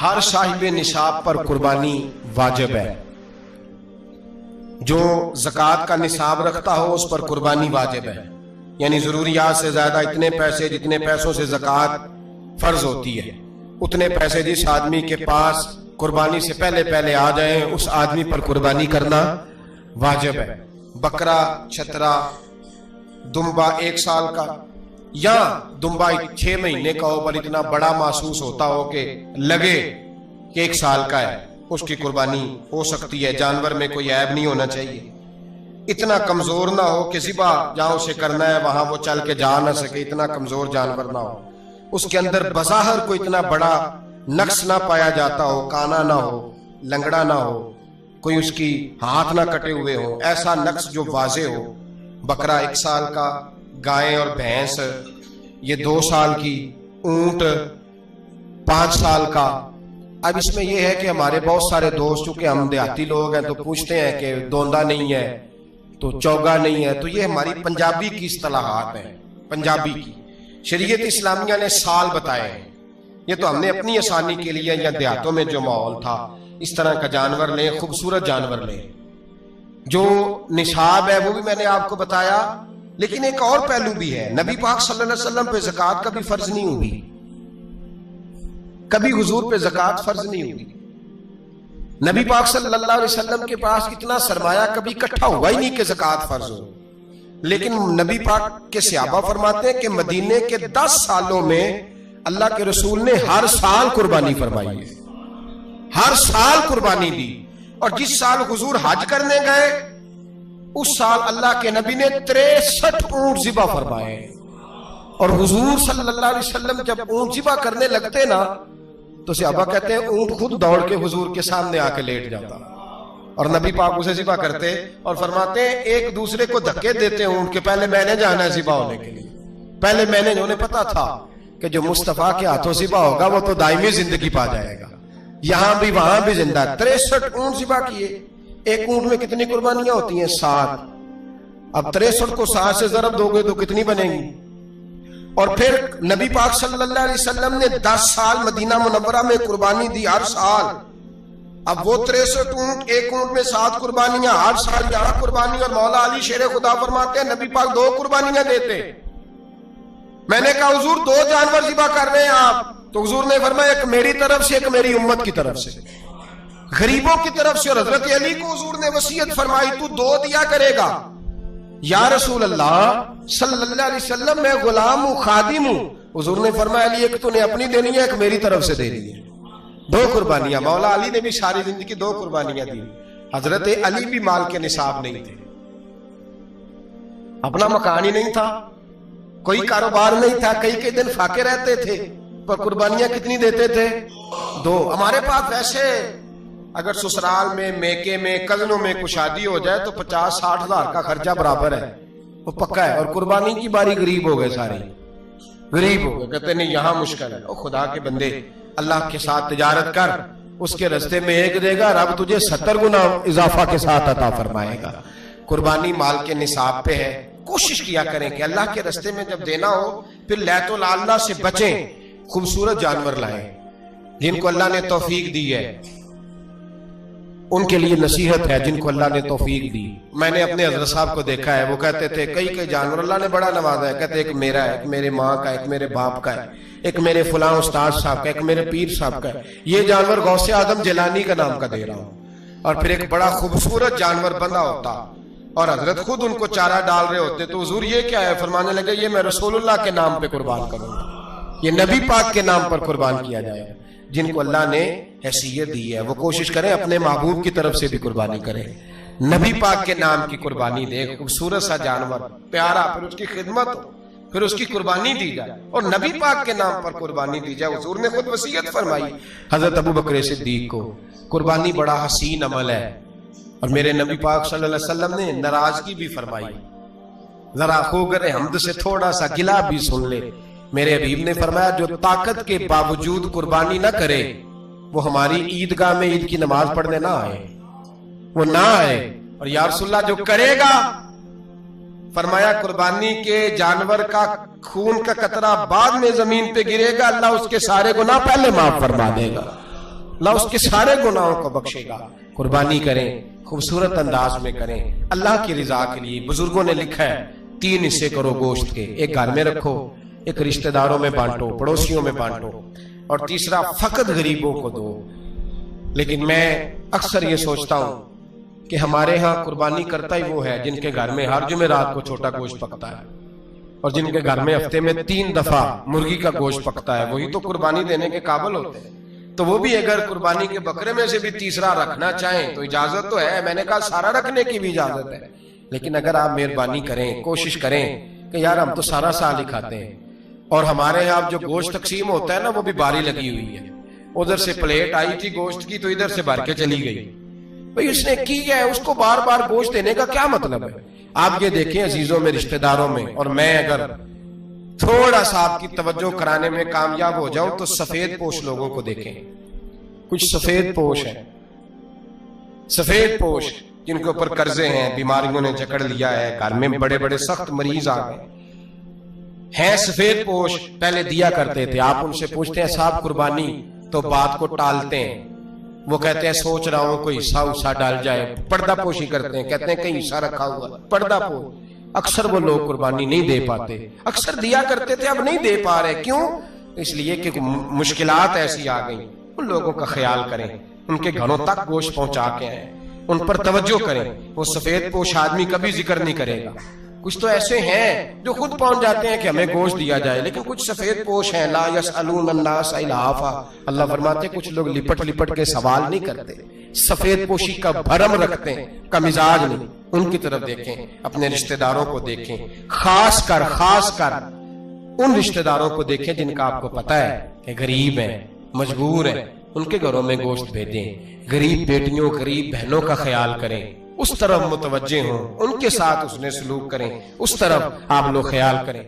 ہر صاحب نصاب پر قربانی واجب ہے. جو زکوٰۃ کا نصاب رکھتا ہو اس پر قربانی واجب ہے. یعنی ضروریات سے زیادہ اتنے پیسے جتنے پیسوں سے زکوٰۃ فرض ہوتی ہے اتنے پیسے جس آدمی کے پاس قربانی سے پہلے آ جائیں اس آدمی پر قربانی کرنا واجب ہے. بکرا، چھترا، دمبا 1 سال کا یا دمبا 6 مہینے کا ہو پر اتنا بڑا محسوس ہوتا ہو کہ لگے کہ 1 سال کا ہے، اس کی قربانی ہو سکتی ہے. جانور میں کوئی عیب نہیں ہونا چاہیے. اتنا کمزور نہ ہو کہ ذبح جہاں اسے کرنا ہے وہاں وہ چل کے جا نہ سکے، اتنا کمزور جانور نہ ہو. اس کے اندر بظاہر کوئی اتنا بڑا نقص نہ پایا جاتا ہو، کانا نہ ہو، لنگڑا نہ ہو، کوئی اس کی ہاتھ نہ کٹے ہوئے ہو، ایسا نقص جو واضح ہو. بکرا 1 سال کا، گائے اور بھینس یہ 2 سال کی، اونٹ 5 سال کا. اب اس میں یہ ہے کہ ہمارے بہت سارے دوست چونکہ ہم دیہاتی لوگ ہیں تو پوچھتے ہیں کہ دوندا نہیں ہے تو چوگا نہیں ہے، تو یہ ہماری پنجابی کی اصطلاحات ہیں. پنجابی کی شریعت اسلامیہ نے سال بتائے ہیں. یہ تو ہم نے اپنی آسانی کے لیے یا دیہاتوں میں جو ماحول تھا اس طرح کا جانور لیں، خوبصورت جانور لیں. جو نصاب ہے وہ بھی میں نے آپ کو بتایا، لیکن ایک اور پہلو بھی ہے. نبی پاک صلی اللہ علیہ وسلم پہ زکوٰۃ کبھی فرض نہیں ہوئی، کبھی حضور پہ زکوٰۃ فرض نہیں ہوئی. نبی پاک صلی اللہ علیہ وسلم کے پاس اتنا سرمایہ کبھی اکٹھا ہوا ہی نہیں کہ زکوٰۃ فرض ہو. لیکن نبی پاک کے صحابہ فرماتے ہیں کہ مدینے کے 10 سالوں میں اللہ کے رسول نے ہر سال قربانی فرمائی ہے، ہر سال قربانی دی. اور جس سال حضور حج کرنے گئے اس سال اللہ کے نبی نے 63 اونٹ ذبح فرمائے. اور حضور صلی اللہ علیہ وسلم جب اونٹ ذبح کرنے لگتے نا تو صحابہ کہتے ہیں اونٹ خود دوڑ کے حضور کے سامنے آ کے لیٹ جاتا اور نبی پاک اسے ذبح کرتے اور فرماتے ہیں ایک دوسرے کو دھکے دیتے اونٹ کے پہلے میں نے جانا ہے ذبح ہونے کے لیے، پہلے میں نے. انہیں پتا تھا کہ جو مصطفیٰ کے ہاتھوں ذبح ہوگا وہ تو دائمی زندگی پا جائے گا، یہاں بھی وہاں بھی زندہ. 63 اونٹ ذبح کیے. ایک اونٹ میں کتنی قربانیاں ہوتی ہیں؟ 7. اب 63 کو 7 سے ضرب دو گے تو کتنی بنے گی؟ اور پھر نبی پاک صلی اللہ علیہ وسلم نے 10 سال مدینہ منورہ میں قربانی دی ہر سال. اب وہ 63 اونٹ، ایک اونٹ میں 7 قربانیاں، ہر سال یہاں قربانی. اور مولا علی شیر خدا فرماتے ہیں نبی پاک 2 قربانیاں دیتے. میں نے کہا حضور 2 جانور ذبح کر رہے ہیں آپ، تو حضور نے فرمایا ایک میری طرف سے ایک میری امت کی طرف سے، غریبوں کی طرف سے. اور حضرت علی کو حضور نے وصیت فرمائی تو 2 دیا کرے گا. یا رسول اللہ صلی اللہ علیہ وسلم میں غلام ہوں، خادم ہوں. حضور نے فرمایا علی ایک تو نے اپنی دینی ہے، ایک میری طرف سے دینی ہے. 2 قربانیاں. مولا علی نے بھی ساری زندگی 2 قربانیاں دی. حضرت علی بھی مال کے نصاب نہیں تھے، اپنا مکان ہی نہیں تھا، کوئی کاروبار نہیں تھا، کئی دن فاقے رہتے تھے، پر قربانیاں کتنی دیتے تھے؟ 2. ہمارے پاس ویسے اگر سسرال میں، میکے میں، کزنوں میں کچھ شادی ہو جائے تو 50-60 ہزار کا خرچہ برابر ہے، وہ پکا ہے. اور قربانی کی باری غریب ہو گئے، سارے غریب ہو گئے. کہتے نہیں یہاں مشکل ہے. او خدا کے بندے اللہ کے ساتھ تجارت کر، اس کے رستے میں 1 دے گا، رب تجھے 70 گنا اضافہ کے ساتھ عطا فرمائے گا. قربانی مال کے نصاب پہ ہے. کوشش کیا کریں کہ اللہ کے رستے میں جب دینا ہو پھر لیت العلہ سے بچیں، خوبصورت جانور لائیں. جن کو اللہ نے توفیق دی ہے ان کے لیے نصیحت ہے، جن کو اللہ نے توفیق دی. میں نے اپنے حضرت صاحب کو دیکھا ہے، وہ کہتے تھے کئی جانور اللہ نے بڑا نوازا ہے. کہتے ایک میرا ہے، ایک میرے ماں کا، ایک میرے باپ کا ہے، ایک میرے فلاں استاد صاحب کا، ایک میرے پیر صاحب کا ہے. یہ جانور غوث اعظم جیلانی کا نام کا دے رہا ہوں. اور پھر ایک بڑا خوبصورت جانور بندہ ہوتا اور حضرت خود ان کو چارہ ڈال رہے ہوتے. تو حضور یہ کیا ہے؟ فرمانے لگے یہ میں رسول اللہ کے نام پہ قربان کروں گا، یہ نبی پاک کے نام پر قربان کیا جائے. جن کو اللہ نے حیثیت دی ہے وہ کوشش کریں اپنے محبوب کی طرف سے بھی قربانی کریں. نبی پاک کے نام کی قربانی دے. خوبصورت سا جانور پیارا، پھر اس کی خدمت ہو، پھر اس کی قربانی دی جائے اور نبی پاک کے نام پر قربانی دی جائے. حضور نے خود وصیت فرمائی حضرت ابو بکر صدیق کو. قربانی بڑا حسین عمل ہے اور میرے نبی پاک صلی اللہ علیہ وسلم نے ناراضگی بھی فرمائی. ذرا خوگر حمد سے تھوڑا سا گلا بھی سن لے. میرے حبیب نے فرمایا جو طاقت کے باوجود قربانی نہ کرے وہ ہماری عیدگاہ میں عید کی نماز پڑھنے نہ آئے، وہ نہ آئے. اور یا رسول اللہ جو کرے گا، فرمایا قربانی کے جانور کا خون کا قطرہ بعد میں زمین پہ گرے گا، اللہ اس کے سارے گناہ پہلے معاف فرما دے گا. اللہ اس کے سارے گناہوں کو بخشے گا۔ قربانی کریں، خوبصورت انداز میں کریں، اللہ کی رضا کے لیے۔ بزرگوں نے لکھا ہے 3 حصے کرو گوشت کے، ایک گھر میں رکھو، ایک رشتہ داروں میں بانٹو، پڑوسیوں میں بانٹو، اور تیسرا فقط غریبوں کو دو۔ لیکن میں اکثر یہ سوچتا ہوں کہ ہمارے ہاں قربانی کرتا ہی وہ ہے جن کے گھر میں ہر جمعرات کو چھوٹا گوشت پکتا ہے، اور جن کے گھر میں ہفتے میں 3 دفعہ مرغی کا گوشت پکتا ہے، وہی تو قربانی دینے کے قابل ہوتے ہیں۔ تو وہ بھی اگر قربانی کے بکرے میں سے بھی تیسرا رکھنا چاہیں تو اجازت تو ہے، میں نے کہا سارا رکھنے کی بھی اجازت ہے، لیکن اگر آپ مہربانی کریں، کوشش کریں کہ یار ہم تو سارا سال ہی کھاتے ہیں، اور ہمارے یہاں جو گوشت تقسیم ہوتا ہے نا وہ بھی باری لگی ہوئی ہے، ادھر سے پلیٹ آئی تھی گوشت کی تو ادھر سے بھر کے چلی گئی، بھئی اس نے کی ہے، اس کو بار بار گوشت دینے کا کیا مطلب ہے؟ آپ یہ دیکھیں عزیزوں میں، رشتہ داروں میں، اور میں اگر تھوڑا سا آپ کی توجہ کرانے میں کامیاب ہو جاؤں تو سفید پوش لوگوں کو دیکھیں، کچھ سفید پوش ہیں، سفید پوش جن کے اوپر قرضے ہیں، بیماریوں نے جکڑ لیا ہے، گھر میں بڑے بڑے سخت مریض آ گئے ہیں، سفید پوش پہلے دیا کرتے تھے۔ آپ ان سے پوچھتے ہیں صاحب قربانی، تو بات کو ٹالتے ہیں، وہ کہتے ہیں سوچ رہا ہوں کوئی حصہ ڈال جائے، پردہ پوشی کرتے ہیں، کہتے ہیں کہیں حصہ رکھا ہوا، پردہ پوش۔ اکثر وہ لوگ قربانی نہیں دے پاتے، اکثر دیا کرتے تھے اب نہیں دے پا رہے، کیوں؟ اس لیے کہ مشکلات ایسی آ گئی۔ ان لوگوں کا خیال کریں، ان کے گھروں تک گوشت پہنچا کے آئیں، ان پر توجہ کریں۔ وہ سفید پوش آدمی کبھی ذکر نہیں کرے گا۔ کچھ تو ایسے ہیں جو خود پہنچ جاتے ہیں کہ ہمیں گوشت دیا جائے، لیکن کچھ سفید پوش ہیں لا یسألون الناس الہافا، اللہ فرماتے ہیں کچھ لوگ لپٹ لپٹ کے سوال نہیں کرتے، سفید پوشی کا بھرم رکھتے ہیں، کا مزاج نہیں۔ ان کی طرف دیکھیں، اپنے رشتہ داروں کو دیکھیں، خاص کر ان رشتہ داروں کو دیکھیں جن کا آپ کو پتہ ہے کہ غریب ہیں، مجبور ہیں، ان کے گھروں میں گوشت بھیجیں۔ غریب بیٹیوں، غریب بہنوں کا خیال کریں، اس طرف متوجہ ہوں، ان کے ساتھ اس نے سلوک کریں، اس طرف آپ لوگ خیال کریں۔